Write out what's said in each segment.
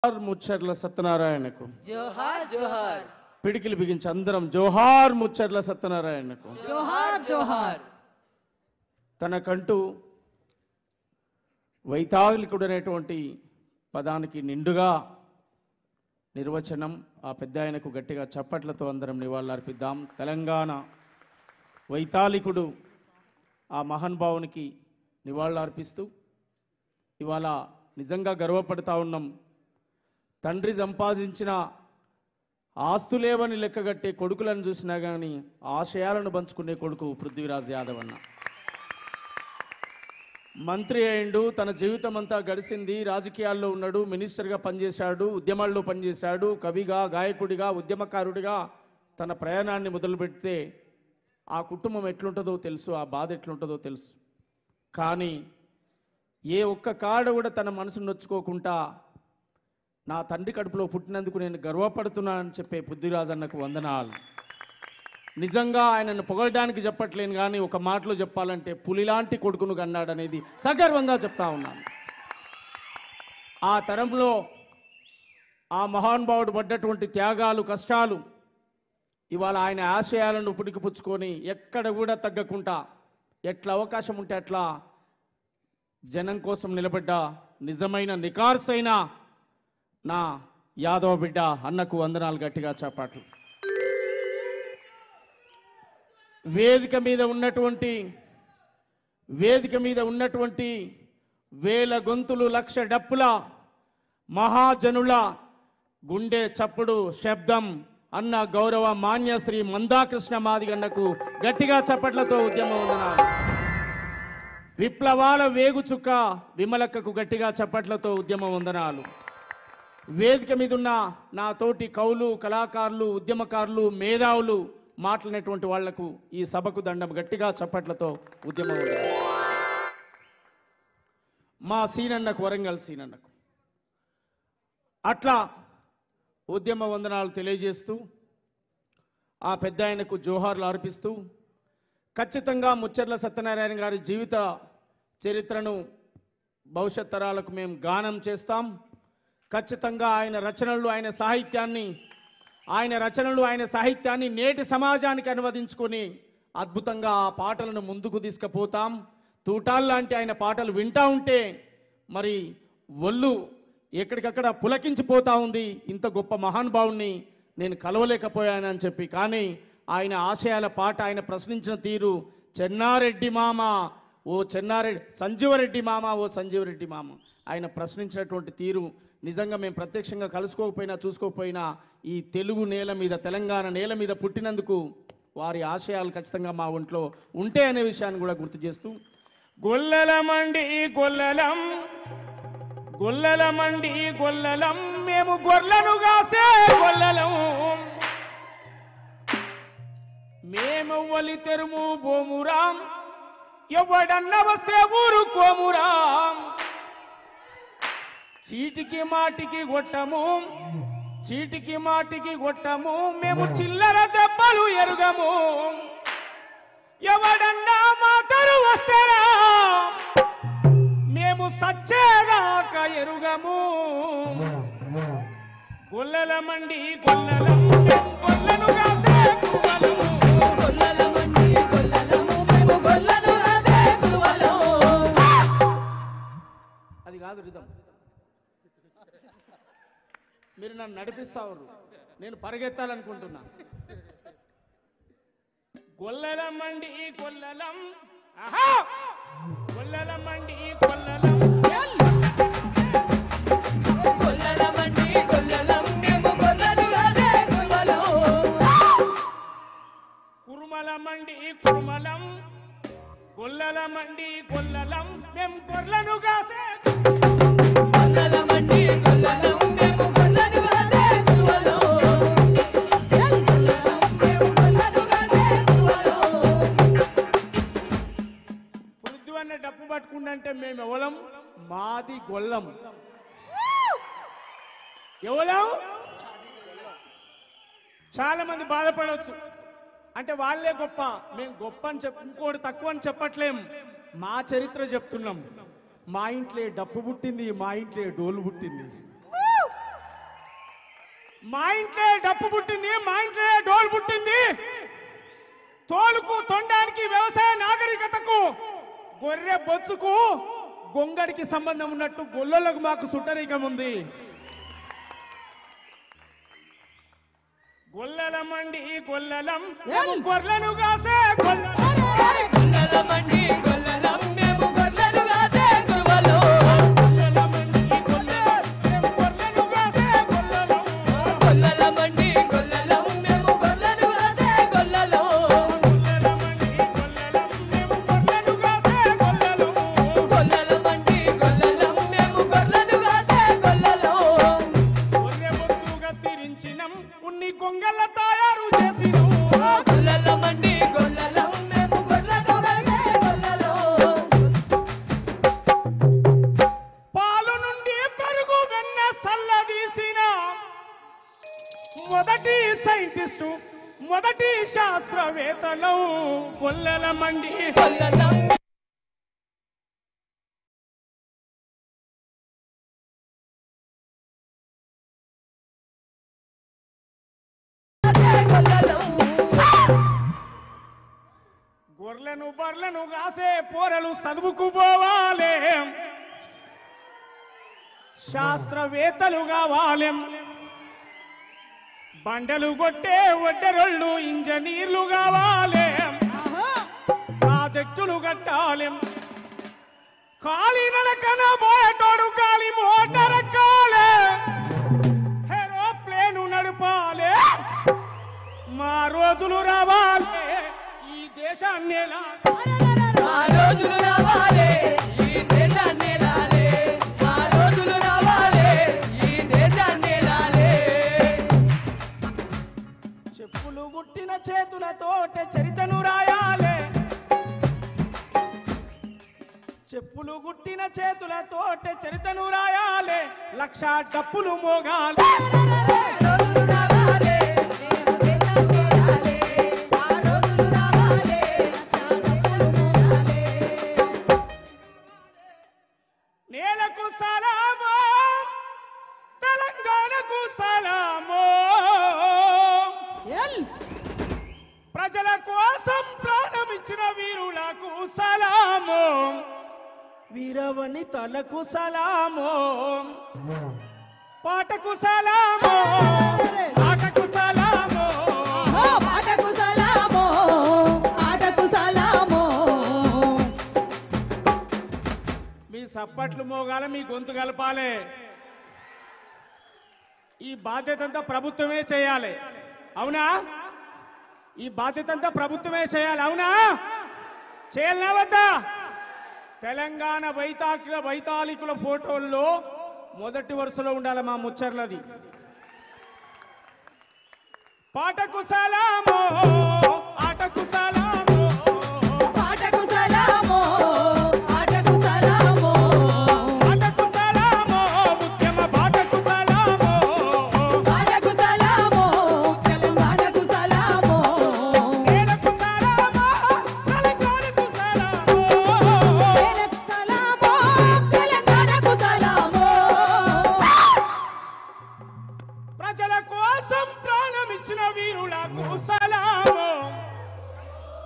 ముచ్చర్ల సత్యనారాయణకు జోహార్ జోహార్ పిడికిలి బిగించి అందరం జోహార్ ముచ్చర్ల సత్యనారాయణకు జోహార్ జోహార్. తనకంటూ వైతాళికుడు అనేటువంటి పదానికి నిండుగా నిర్వచనం ఆ పెద్ద ఆయనకు గట్టిగా చప్పట్లతో అందరం నివాళులర్పిద్దాం. తెలంగాణ వైతాళికుడు ఆ మహానుభావునికి నివాళులర్పిస్తూ ఇవాళ నిజంగా గర్వపడతా ఉన్నాం. తండ్రి సంపాదించిన ఆస్తులేవని లెక్కగట్టే కొడుకులను చూసినా కానీ ఆశయాలను పంచుకునే కొడుకు పృథ్వీరాజ్ యాదవ్ అన్న. మంత్రి అయిండు, తన జీవితం అంతా గడిచింది రాజకీయాల్లో ఉన్నాడు, మినిస్టర్గా పనిచేశాడు, ఉద్యమాల్లో పనిచేశాడు, కవిగా, గాయకుడిగా, ఉద్యమకారుడిగా తన ప్రయాణాన్ని మొదలుపెడితే ఆ కుటుంబం ఎట్లుంటుందో తెలుసు, ఆ బాధ ఎట్లుంటుందో తెలుసు. కానీ ఏ ఒక్క కాడ కూడా తన మనసును నొచ్చుకోకుండా నా తండ్రి కడుపులో పుట్టినందుకు నేను గర్వపడుతున్నానని చెప్పే పృథ్వీరాజ్ అన్నకు వందనాలు. నిజంగా ఆయనను పొగడడానికి చెప్పట్లేను, కానీ ఒక మాటలో చెప్పాలంటే పులిలాంటి కొడుకును కన్నాడనేది సగర్వంగా చెప్తా ఉన్నాను. ఆ తరంలో ఆ మహానుభావుడు పడ్డటువంటి త్యాగాలు, కష్టాలు ఇవాళ ఆయన ఆశయాలను పుడికిపుచ్చుకొని ఎక్కడ కూడా తగ్గకుండా ఎట్లా అవకాశం ఉంటే అట్లా జనం కోసం నిలబడ్డ నిజమైన నికార్సైన నా యాదవ్ బిడ్డ అన్నకు వందనాలు. గట్టిగా చప్పట్లు. వేదిక మీద ఉన్నటువంటి వేల గొంతులు, లక్ష డప్పుల మహాజనుల గుండె చప్పుడు శబ్దం అన్న గౌరవ మాన్య శ్రీ మందాకృష్ణ మాదిగన్నకు గట్టిగా చప్పట్లతో ఉద్యమం వందనాలు. విప్లవాల వేగుచుక్క విమలక్కకు గట్టిగా చప్పట్లతో ఉద్యమం వందనాలు. వేదిక మీద ఉన్న నా తోటి కవులు, కళాకారులు, ఉద్యమకారులు, మేధావులు మాట్లాడినటువంటి వాళ్లకు ఈ సభకు దండం. గట్టిగా చప్పట్లతో ఉద్యమం వందనాలు. మా సీనన్నకు, వరంగల్ సీనన్నకు అట్లా ఉద్యమ వందనాలు తెలియజేస్తూ ఆ పెద్ద ఆయనకు జోహార్లు అర్పిస్తూ ఖచ్చితంగా ముచ్చర్ల సత్యనారాయణ గారి జీవిత చరిత్రను భవిష్యత్ తరాలకు మేము గానం చేస్తాం. ఖచ్చితంగా ఆయన రచనలు, ఆయన సాహిత్యాన్ని నేటి సమాజానికి అనువదించుకొని అద్భుతంగా ఆ పాటలను ముందుకు తీసుకుపోతాం. తూటాల్లాంటి ఆయన పాటలు వింటా ఉంటే మరి ఒళ్ళు ఎక్కడికక్కడ పులకించిపోతా ఉంది. ఇంత గొప్ప మహానుభావుని నేను కలవలేకపోయానని చెప్పి. కానీ ఆయన ఆశయాల పాట, ఆయన ప్రశ్నించిన తీరు, చెన్నారెడ్డి మామ ఓ చెన్నారెడ్డి, సంజీవరెడ్డి మామ ఓ సంజీవరెడ్డి మామ, ఆయన ప్రశ్నించినటువంటి తీరు నిజంగా మేము ప్రత్యక్షంగా కలుసుకోకపోయినా చూసుకోకపోయినా ఈ తెలుగు నేల మీద, తెలంగాణ నేల మీద పుట్టినందుకు వారి ఆశయాలు ఖచ్చితంగా మా ఒంట్లో ఉంటే అనే విషయాన్ని కూడా గుర్తు చేస్తూ గొల్లలమండి గొల్లలం, గొల్లలమండి గొల్లలం, మేము గొర్రెలను కాసే గొల్లలం, మేమవ్వలి తెరుము బోమురాం, ఎవడన్న వస్తే ఊరుకోమురాం, చీటికి మాటికి కొట్టము, చీటికి మాటికి కొట్టము, మేము చిల్లర దెబ్బలు ఎరుగము, ఎవడన్నా మా తరు వస్తారా మేము సచ్చేగాక ఎరుగము, గొల్లలమండి గొల్లలం, గొల్లను కాసే కువలము, గొల్లలమండి గొల్లలము, మేము గొల్లను కాసే కువలము. అది కాదు రిధం, మీరు నన్ను నడిపిస్తావు, నేను పరిగెత్తాలనుకుంటున్నా. గొల్లలమండి గొల్లలం, ఆహా, గొల్లలమండి గొల్లలం, గొల్లలమండి గొల్లలం, మేము గొల్లను కాసే కువలము. కురుమలమండి కురుమలం, గొల్లలమండి గొల్లలం, మేము గొర్రెలను కాసే, గొల్లలమండి గొల్లలం, మేము గొల్లను కాసే కువలము. మేము గొల్లను కాసే కువలము. పృథ్వీ అన్న డప్పు పట్టుకుంటే మేము ఎవలం, మాది గొల్లం, ఎవలం. చాలా మంది బాధపడవచ్చు, అంటే వాళ్ళే గొప్ప, మేము గొప్ప అని ఇంకోటి తక్కువ అని చెప్పట్లేం, మా చరిత్ర చెప్తున్నాం. మా ఇంట్లో డప్పు పుట్టింది, మా ఇంట్లో డోలు పుట్టింది. మా ఇంట్లో డప్పు పుట్టింది, మా ఇంట్లో డోలు పుట్టింది. తోలుకు తొండానికి వ్యవసాయ నాగరికతకు గొర్రె బొచ్చుకు గొంగడికి సంబంధం ఉన్నట్టు గొల్లలకు మాకు సుట్టరికం ఉంది. గొల్లలమండి గొల్లలం గొర్రెలను కాసే గొల్లలమండి గొల్లలం మేము గొర్రెలు కాసే గురువలు. గొల్లలమండి గొల్లలం మేము గొర్రెలు కాసే గొల్లలు. గొల్లలమండి గొల్లలం మేము గొర్రెలు కాసే గొల్లలు. గొర్రె బొత్తుగా తిరించినం ఉన్ని కొంగల తయారు చేసినం. గొల్లలమండి గొల్లలం మేము గొర్రెలు కాసే గొల్లలు. పాలు నుండి పెరుగు వెన్న సల్లదీసిన మొదటి సైంటిస్టు, మొదటి శాస్త్రవేత్తలు గొల్లలమండి. గొల్లలం గొర్రెలను బర్రెలను కాసే పోరలు చదువుకు పోవాలే, శాస్త్రవేత్తలు కావాలి. బండలు కొట్టే ఒడ్డెరోళ్ళు ఇంజనీర్లు కావాలి. ప్రాజెక్టులు కట్టాలి. ఖాళీ నడకన పోయేటోడు గాలి మోటార్ ఎక్కాలి. ఏరోప్లేను నడపాలి. మా రోజులు రావాలి ఈ దేశాన్ని ఎలా. ఆ రోజులు రావాలే ఈ దేశాన్ని లాలే. ఆ రోజులు రావాలే ఈ దేశాన్ని లాలే. చెప్పులు గుట్టిన చేతులతోటే చరితను రాయాలే. చెప్పులు గుట్టిన చేతులతోటే చరితను రాయాలే. లక్ష డప్పులు మోగాలి. రోజులు రావాలే నేను దేశాన్ని లాలే. ఆ రోజులు రావాలే డప్పులు మోగాలే. నేలకు సలామో, తెలంగాణకు సలామో, ప్రజల కోసం ప్రాణమిచ్చిన వీరులకు సలామో, వీరవని తలకు సలామో, పాటకు సలామో, ఆటకు సలామో. ఆటకు సలామో ఆటకు సలామో. మీ సప్పట్లు మోగాల, మీ గొంతు కలపాలి. ఈ బాధ్యత అంతా ప్రభుత్వమే చేయాలి, అవునా? ఈ బాధ్యత అంతా ప్రభుత్వమే చేయాలి, అవునా? చేయాలనా వద్దా? తెలంగాణ వైతాళికుల ఫోటోల్లో మొదటి వరుసలో ఉండాలి మా ముచ్చర్లది. పాటకు సలామో, ఆటకు సలామో, ఆటకు సలామో ఆటకు సలామో. ఆటకు సలామో, ఉద్యమ బాటకు సలామో, ఆటకు సలామో తెలంగాణకు సలామో. నేలకు సలామో, తెలంగాణకు సలామో. నేలకు సలామో తెలంగాణకు సలామో. ప్రజల కోసం ప్రాణమిచ్చిన వీరులకు సలామో,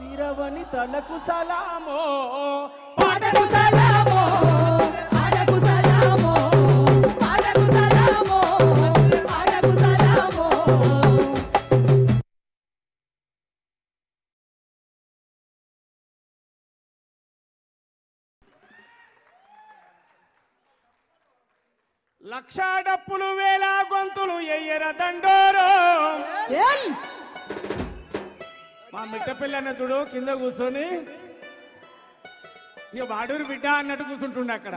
వీరవని తలకు సలామో. ఆటకు సలామో ఆటకు సలామో. ఆటకు సలామో ఆటకు సలామో. లక్ష డప్పులు వేల గొంతులు ఎయ్యర దండోరో. మా మిట్ట పిల్లన్న చూడు కింద కూర్చొని ఇక వాడూరు బిడ్డ అన్నట్టు కూర్చుంటుండే అక్కడ.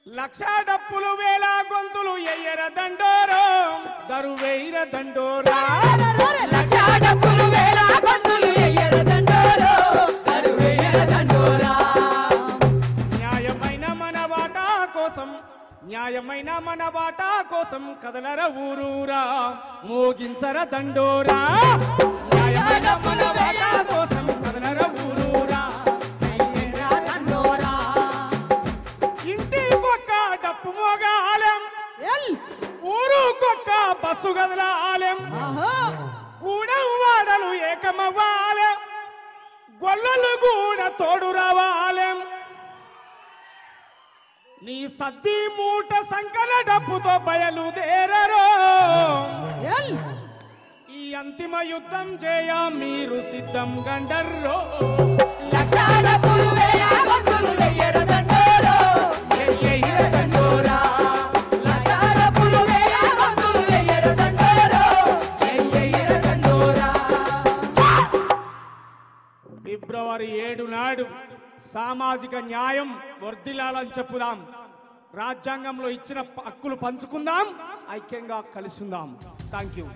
లక్ష డప్పులు వేల గొంతులు ఎయ్యర దండోరో, దరువేయిర దండోరా. లక్ష డప్పులు వేల గొంతులు ఎయ్యర దండోరో, దరువేయర దండోరా. న్యాయమైన మన వాటా కోసం, న్యాయమైన మన వాటా కోసం కదలర ఊరూరా, మోగించర దండోరా. న్యాయమైన మన వాటా కోసం కదలర ఊరూరా, ఎయ్యర దండోరా. ఇంటి పక్క డప్పు మోగాలం, ఊరు బస్సు గదుల ఆలయం ఆహా గూడెం వాడలు ఏకమవ్వాలె గొల్లలు కూడా తోడు రావాలెం నీ సద్ది మూట సంకల డప్పుతో బయలుదేరరో ఎల్ ఈ అంతిమ యుద్ధం చేయ మీరు సిద్ధం గండర్రో లక్షాల పులువేయ గొంతులు వెయ్యర దండోరో వెయ్యర దండోరా లక్షాల పులువేయ గొంతులు వెయ్యర దండోరో వెయ్యర దండోరా ఫిబ్రవరి 7 నాడు సామాజిక న్యాయం వర్ధిల్లాలని చెప్పుదాం రాజ్యాంగంలో ఇచ్చిన హక్కులు పంచుకుందాం ఐక్యంగా కలిసుందాం థ్యాంక్ యూ